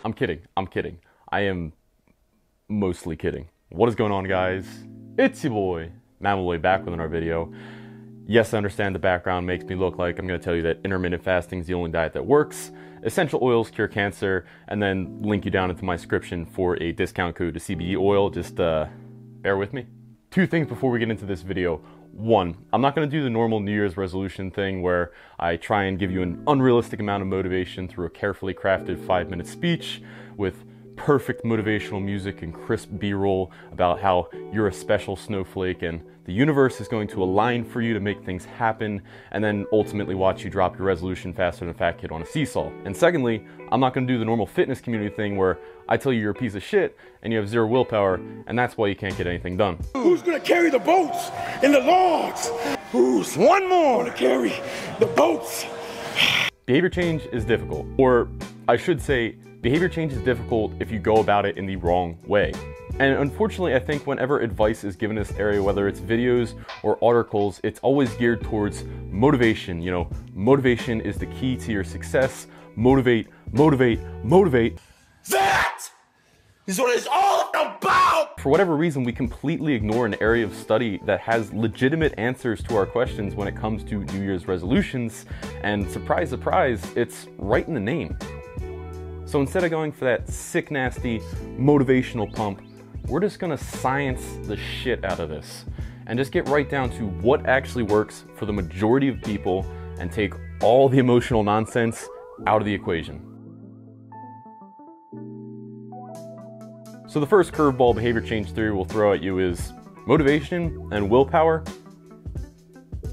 I'm kidding. I'm kidding. I am mostly kidding. What is going on, guys? It's your boy, Mammalboy, back with another video. Yes, I understand the background makes me look like I'm going to tell you that intermittent fasting is the only diet that works, essential oils cure cancer, and then link you down into my description for a discount code to CBD oil. Just bear with me. Two things before we get into this video. One, I'm not going to do the normal New Year's resolution thing where I try and give you an unrealistic amount of motivation through a carefully crafted 5-minute speech with perfect motivational music and crisp B-roll about how you're a special snowflake and the universe is going to align for you to make things happen, and then ultimately watch you drop your resolution faster than a fat kid on a seesaw. And secondly, I'm not going to do the normal fitness community thing where I tell you you're a piece of shit and you have zero willpower, and that's why you can't get anything done. Who's gonna carry the boats and the logs? Who's one more to carry the boats? Behavior change is difficult, or I should say, behavior change is difficult if you go about it in the wrong way. And unfortunately, I think whenever advice is given in this area, whether it's videos or articles, it's always geared towards motivation. You know, motivation is the key to your success. Motivate, motivate, motivate. That is what it's all about! For whatever reason, we completely ignore an area of study that has legitimate answers to our questions when it comes to New Year's resolutions. And surprise, surprise, it's right in the name. So instead of going for that sick, nasty, motivational pump, we're just gonna science the shit out of this and just get right down to what actually works for the majority of people and take all the emotional nonsense out of the equation. So the first curveball behavior change theory we'll throw at you is motivation and willpower.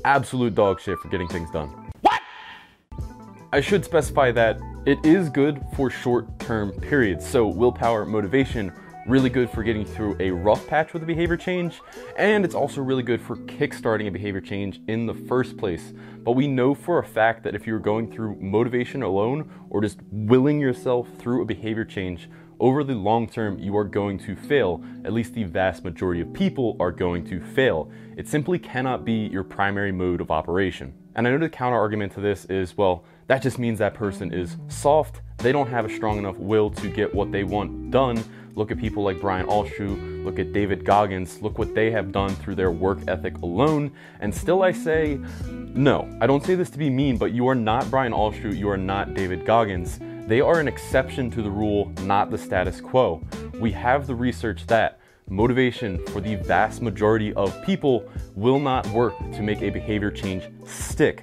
Absolute dog shit for getting things done. What? I should specify that it is good for short-term periods. So willpower, motivation, really good for getting through a rough patch with a behavior change, and it's also really good for kickstarting a behavior change in the first place. But we know for a fact that if you're going through motivation alone or just willing yourself through a behavior change, over the long term, you are going to fail. At least the vast majority of people are going to fail. It simply cannot be your primary mode of operation. And I know the counter argument to this is, well, that just means that person is soft. They don't have a strong enough will to get what they want done. Look at people like Brian Alshu, look at David Goggins, look what they have done through their work ethic alone. And still I say, no, I don't say this to be mean, but you are not Brian Alshu, you are not David Goggins. They are an exception to the rule, not the status quo. We have the research that motivation for the vast majority of people will not work to make a behavior change stick.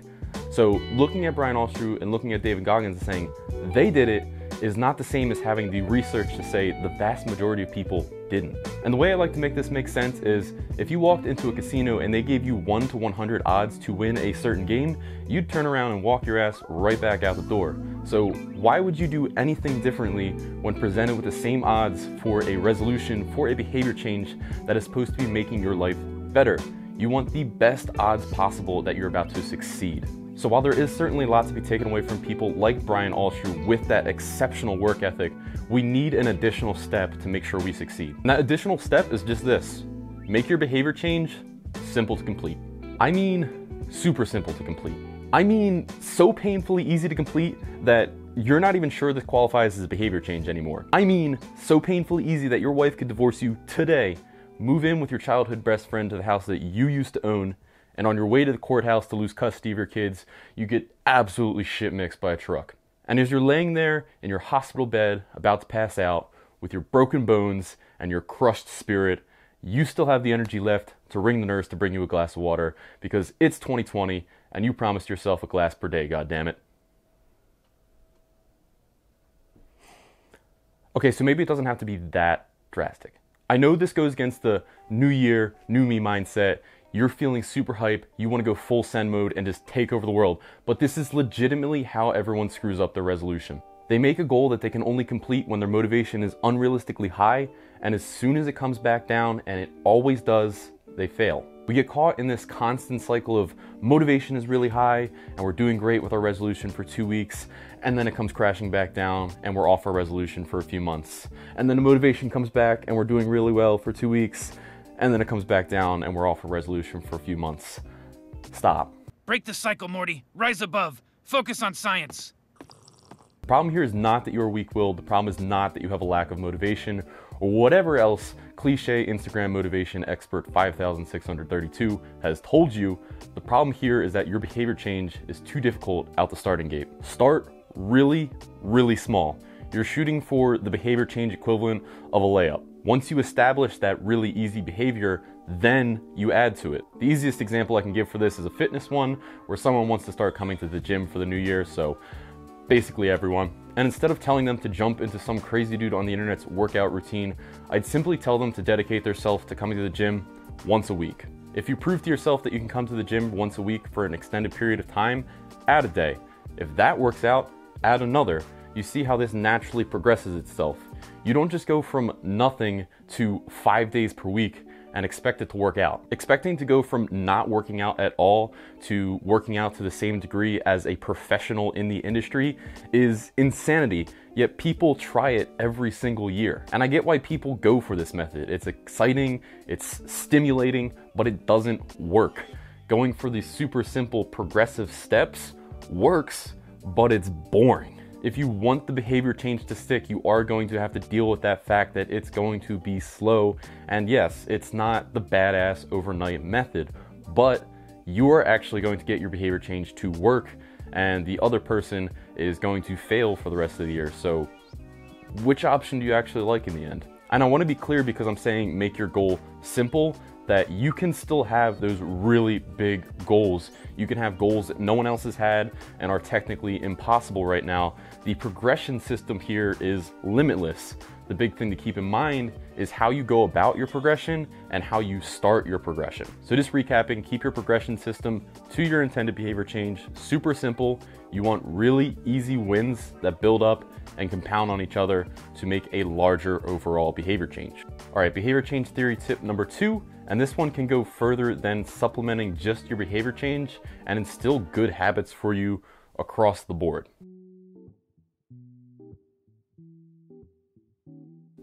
So looking at Brian Alshu and looking at David Goggins and saying they did it is not the same as having the research to say the vast majority of people didn't. And the way I like to make this make sense is if you walked into a casino and they gave you 1 to 100 odds to win a certain game, you'd turn around and walk your ass right back out the door. So why would you do anything differently when presented with the same odds for a resolution, for a behavior change that is supposed to be making your life better? You want the best odds possible that you're about to succeed. So while there is certainly a lot to be taken away from people like Brian Alshu with that exceptional work ethic, we need an additional step to make sure we succeed. And that additional step is just this: make your behavior change simple to complete. I mean, super simple to complete. I mean, so painfully easy to complete that you're not even sure this qualifies as a behavior change anymore. I mean, so painfully easy that your wife could divorce you today, move in with your childhood best friend to the house that you used to own, and on your way to the courthouse to lose custody of your kids, you get absolutely shit mixed by a truck. And as you're laying there in your hospital bed, about to pass out, with your broken bones and your crushed spirit, you still have the energy left to ring the nurse to bring you a glass of water, because it's 2020, and you promised yourself a glass per day, goddammit. Okay, so maybe it doesn't have to be that drastic. I know this goes against the new year, new me mindset. You're feeling super hype, you want to go full send mode and just take over the world, but this is legitimately how everyone screws up their resolution. They make a goal that they can only complete when their motivation is unrealistically high, and as soon as it comes back down, and it always does, they fail. We get caught in this constant cycle of motivation is really high, and we're doing great with our resolution for 2 weeks, and then it comes crashing back down, and we're off our resolution for a few months. And then the motivation comes back, and we're doing really well for 2 weeks, and then it comes back down and we're off a resolution for a few months. Stop. Break the cycle, Morty. Rise above. Focus on science. The problem here is not that you are weak-willed. The problem is not that you have a lack of motivation or whatever else cliche Instagram motivation expert 5632 has told you. The problem here is that your behavior change is too difficult out the starting gate. Start really, really small. You're shooting for the behavior change equivalent of a layup. Once you establish that really easy behavior, then you add to it. The easiest example I can give for this is a fitness one, where someone wants to start coming to the gym for the new year, so basically everyone. And instead of telling them to jump into some crazy dude on the internet's workout routine, I'd simply tell them to dedicate themselves to coming to the gym once a week. If you prove to yourself that you can come to the gym once a week for an extended period of time, add a day. If that works out, add another. You see how this naturally progresses itself. You don't just go from nothing to 5 days per week and expect it to work out. Expecting to go from not working out at all to working out to the same degree as a professional in the industry is insanity, yet people try it every single year. And I get why people go for this method. It's exciting, it's stimulating, but it doesn't work. Going for these super simple progressive steps works, but it's boring. If you want the behavior change to stick, you are going to have to deal with that fact that it's going to be slow. And yes, it's not the badass overnight method, but you are actually going to get your behavior change to work, and the other person is going to fail for the rest of the year. So which option do you actually like in the end? And I want to be clear, because I'm saying make your goal simple, that you can still have those really big goals. You can have goals that no one else has had and are technically impossible right now. The progression system here is limitless. The big thing to keep in mind is how you go about your progression and how you start your progression. So just recapping, keep your progression system to your intended behavior change super simple. You want really easy wins that build up and compound on each other to make a larger overall behavior change. All right, behavior change theory tip number 2, and this one can go further than supplementing just your behavior change and instill good habits for you across the board.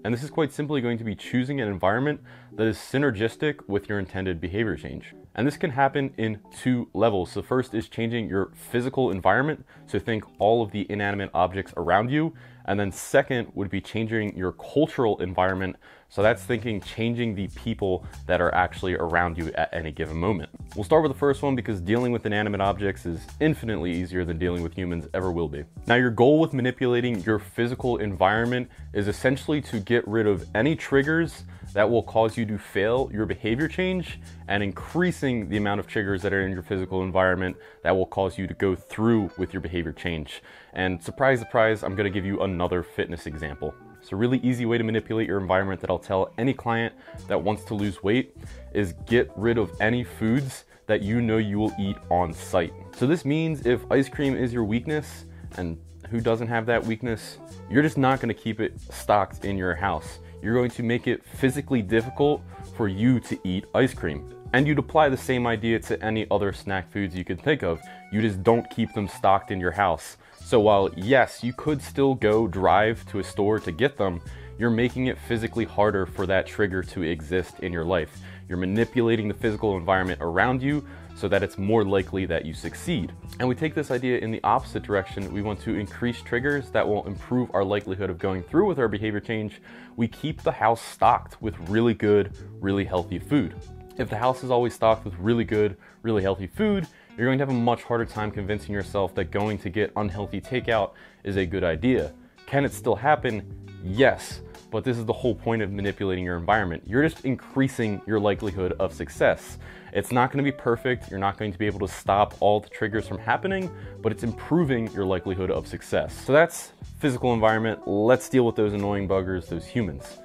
And this is quite simply going to be choosing an environment that is synergistic with your intended behavior change. And this can happen in 2 levels. So first is changing your physical environment. So think all of the inanimate objects around you. And then second would be changing your cultural environment. So that's thinking changing the people that are actually around you at any given moment. We'll start with the first one because dealing with inanimate objects is infinitely easier than dealing with humans ever will be. Now, your goal with manipulating your physical environment is essentially to get rid of any triggers that will cause you to fail your behavior change, and increasing the amount of triggers that are in your physical environment that will cause you to go through with your behavior change. And surprise, surprise, I'm gonna give you another fitness example. So a really easy way to manipulate your environment that I'll tell any client that wants to lose weight is get rid of any foods that you know you will eat on site. So this means if ice cream is your weakness, and who doesn't have that weakness, you're just not gonna keep it stocked in your house. You're going to make it physically difficult for you to eat ice cream. And you'd apply the same idea to any other snack foods you could think of. You just don't keep them stocked in your house. So while yes, you could still go drive to a store to get them, you're making it physically harder for that trigger to exist in your life. You're manipulating the physical environment around you so that it's more likely that you succeed. And we take this idea in the opposite direction. We want to increase triggers that will improve our likelihood of going through with our behavior change. We keep the house stocked with really good, really healthy food. If the house is always stocked with really good, really healthy food, you're going to have a much harder time convincing yourself that going to get unhealthy takeout is a good idea. Can it still happen? Yes, but this is the whole point of manipulating your environment. You're just increasing your likelihood of success. It's not going to be perfect. You're not going to be able to stop all the triggers from happening, but it's improving your likelihood of success. So that's physical environment. Let's deal with those annoying buggers, those humans.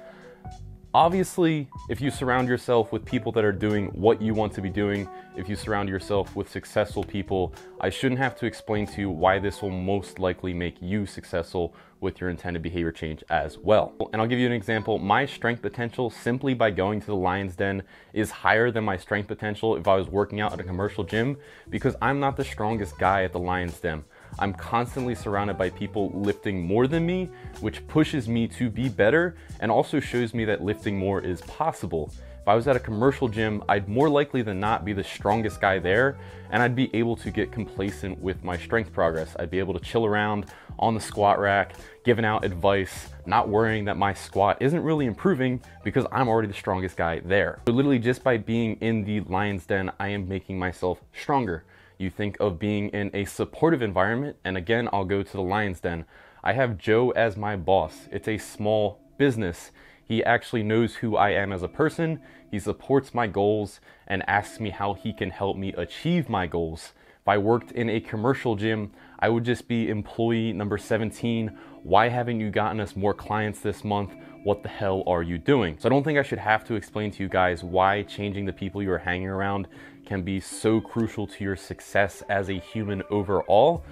Obviously, if you surround yourself with people that are doing what you want to be doing, if you surround yourself with successful people, I shouldn't have to explain to you why this will most likely make you successful with your intended behavior change as well. And I'll give you an example. My strength potential simply by going to the Lion's Den is higher than my strength potential if I was working out at a commercial gym, because I'm not the strongest guy at the Lion's Den. I'm constantly surrounded by people lifting more than me, which pushes me to be better and also shows me that lifting more is possible. If If I was at a commercial gym, I'd more likely than not be the strongest guy there, and I'd be able to get complacent with my strength progress. I'd be able to chill around on the squat rack, giving out advice, not worrying that my squat isn't really improving because I'm already the strongest guy there. So literally just by being in the lion's den, I am making myself stronger. You think of being in a supportive environment, and again, I'll go to the lion's den. I have Joe as my boss. It's a small business. He actually knows who I am as a person. He supports my goals and asks me how he can help me achieve my goals. If I worked in a commercial gym, I would just be employee number 17. Why haven't you gotten us more clients this month? What the hell are you doing? So I don't think I should have to explain to you guys why changing the people you are hanging around can be so crucial to your success as a human overall.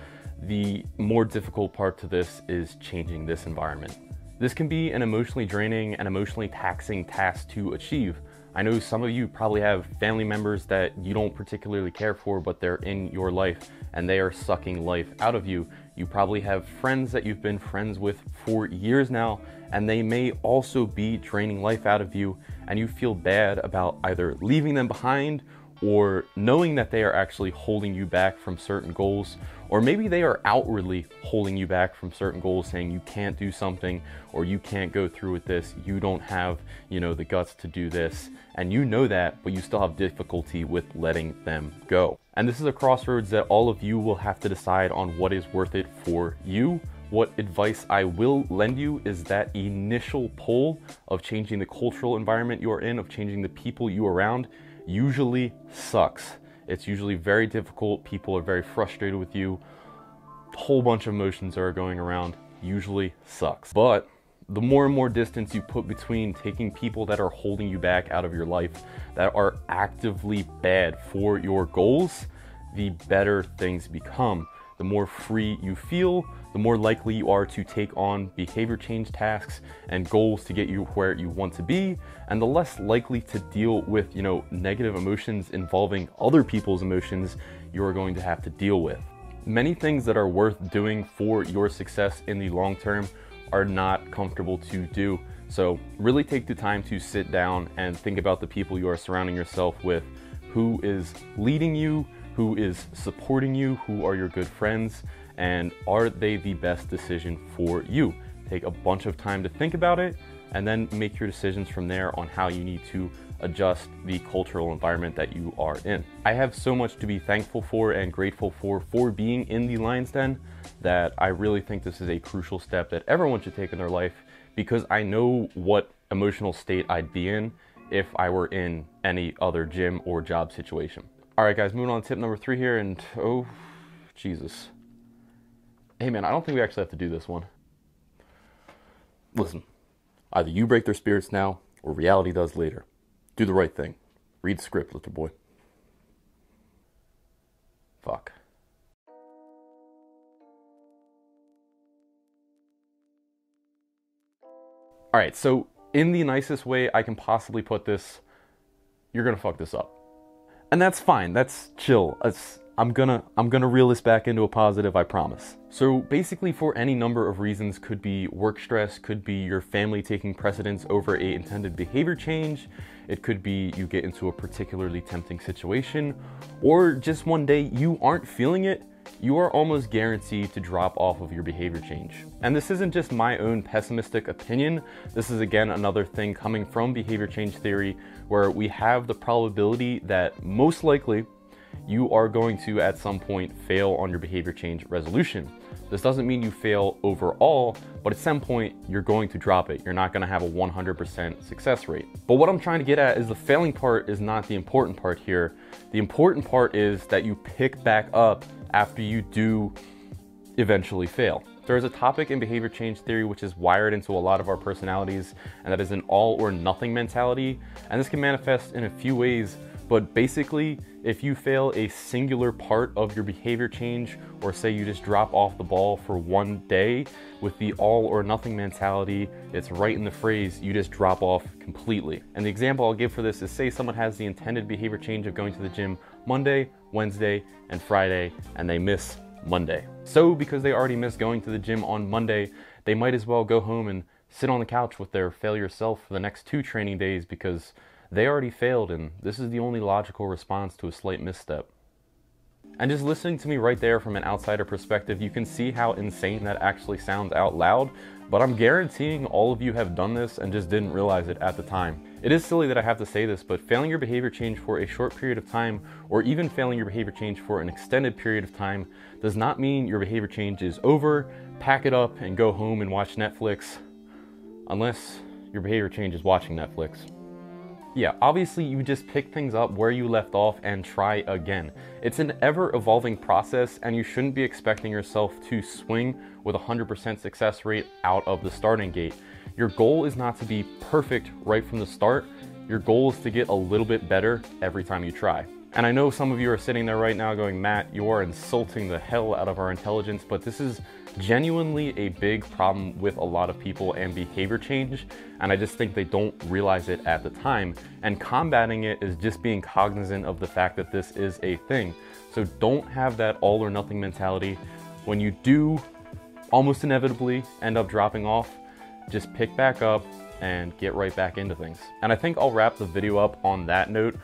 The more difficult part to this is changing this environment. This can be an emotionally draining and emotionally taxing task to achieve. I know some of you probably have family members that you don't particularly care for, but they're in your life and they are sucking life out of you. You probably have friends that you've been friends with for years now, and they may also be draining life out of you, and you feel bad about either leaving them behind or knowing that they are actually holding you back from certain goals, or maybe they are outwardly holding you back from certain goals, saying you can't do something or you can't go through with this, you don't have, the guts to do this, and you know that, but you still have difficulty with letting them go. And this is a crossroads that all of you will have to decide on what is worth it for you. What advice I will lend you is that initial pull of changing the cultural environment you're in, of changing the people you are around, usually sucks. It's usually very difficult. People are very frustrated with you. A whole bunch of emotions are going around. Usually sucks. But the more and more distance you put between taking people that are holding you back out of your life, that are actively bad for your goals, the better things become. The more free you feel, the more likely you are to take on behavior change tasks and goals to get you where you want to be, and the less likely to deal with, negative emotions involving other people's emotions you are going to have to deal with. Many things that are worth doing for your success in the long term are not comfortable to do. So really take the time to sit down and think about the people you are surrounding yourself with, who is leading you, who is supporting you, who are your good friends, and are they the best decision for you? Take a bunch of time to think about it, and then make your decisions from there on how you need to adjust the cultural environment that you are in. I have so much to be thankful for and grateful for being in the lion's den, that I really think this is a crucial step that everyone should take in their life, because I know what emotional state I'd be in if I were in any other gym or job situation. All right, guys, moving on to tip number 3 here, and oh, Jesus. Hey, man, I don't think we actually have to do this one. Listen, either you break their spirits now, or reality does later. Do the right thing. Read the script, little boy. Fuck. All right, so in the nicest way I can possibly put this, you're gonna fuck this up. And that's fine, that's chill. I'm gonna reel this back into a positive, I promise. So basically, for any number of reasons, could be work stress, could be your family taking precedence over a intended behavior change, it could be you get into a particularly tempting situation, or just one day you aren't feeling it, you are almost guaranteed to drop off of your behavior change. And this isn't just my own pessimistic opinion, this is again another thing coming from behavior change theory, where we have the probability that most likely you are going to at some point fail on your behavior change resolution. This doesn't mean you fail overall, but at some point you're going to drop it. You're not going to have a 100% success rate. But what I'm trying to get at is the failing part is not the important part here. The important part is that you pick back up after you do eventually fail. There is a topic in behavior change theory which is wired into a lot of our personalities, and that is an all or nothing mentality. And this can manifest in a few ways, but basically, if you fail a singular part of your behavior change, or say you just drop off the ball for one day, with the all or nothing mentality, it's right in the phrase, you just drop off completely. And the example I'll give for this is, say someone has the intended behavior change of going to the gym Monday, Wednesday, and Friday, and they miss Monday. So because they already missed going to the gym on Monday, they might as well go home and sit on the couch with their failure self for the next 2 training days, because they already failed, and this is the only logical response to a slight misstep. And just listening to me right there from an outsider perspective, you can see how insane that actually sounds out loud, but I'm guaranteeing all of you have done this and just didn't realize it at the time. It is silly that I have to say this, but failing your behavior change for a short period of time, or even failing your behavior change for an extended period of time, does not mean your behavior change is over, pack it up, and go home and watch Netflix, unless your behavior change is watching Netflix. Yeah, obviously you just pick things up where you left off and try again. It's an ever-evolving process, and you shouldn't be expecting yourself to swing with a 100% success rate out of the starting gate. Your goal is not to be perfect right from the start. Your goal is to get a little bit better every time you try. And I know some of you are sitting there right now going, Matt, you are insulting the hell out of our intelligence, but this is genuinely a big problem with a lot of people and behavior change, and I just think they don't realize it at the time. And combating it is just being cognizant of the fact that this is a thing. So don't have that all or nothing mentality. When you do almost inevitably end up dropping off, just pick back up and get right back into things. And I think I'll wrap the video up on that note.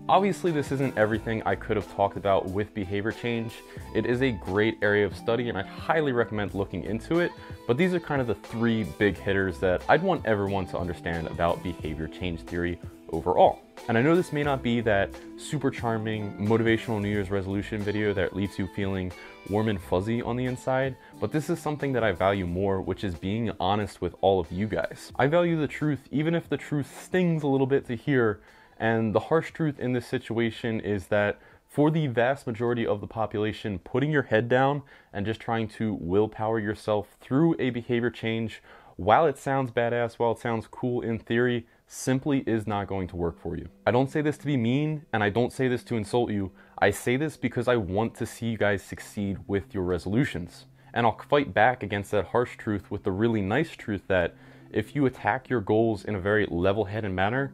Obviously, this isn't everything I could have talked about with behavior change. It is a great area of study, and I highly recommend looking into it, but these are kind of the three big hitters that I'd want everyone to understand about behavior change theory overall. And I know this may not be that super charming motivational New Year's resolution video that leaves you feeling warm and fuzzy on the inside, but this is something that I value more, which is being honest with all of you guys. I value the truth, even if the truth stings a little bit to hear. And the harsh truth in this situation is that for the vast majority of the population, putting your head down and just trying to willpower yourself through a behavior change, while it sounds badass, while it sounds cool in theory, simply is not going to work for you. I don't say this to be mean, and I don't say this to insult you. I say this because I want to see you guys succeed with your resolutions. And I'll fight back against that harsh truth with the really nice truth that if you attack your goals in a very level-headed manner,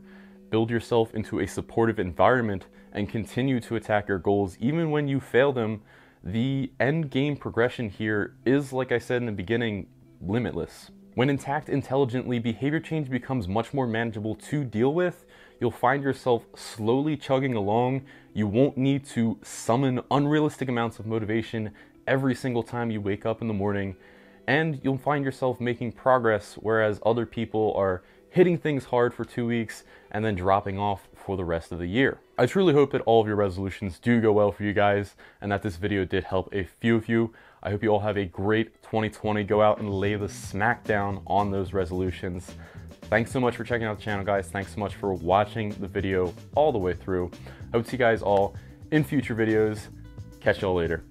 build yourself into a supportive environment, and continue to attack your goals even when you fail them, the end game progression here is, like I said in the beginning, limitless. When attacked intelligently, behavior change becomes much more manageable to deal with. You'll find yourself slowly chugging along. You won't need to summon unrealistic amounts of motivation every single time you wake up in the morning, and you'll find yourself making progress, whereas other people are hitting things hard for 2 weeks and then dropping off for the rest of the year. I truly hope that all of your resolutions do go well for you guys, and that this video did help a few of you. I hope you all have a great 2020. Go out and lay the smack down on those resolutions. Thanks so much for checking out the channel, guys. Thanks so much for watching the video all the way through. I hope to see you guys all in future videos. Catch y'all later.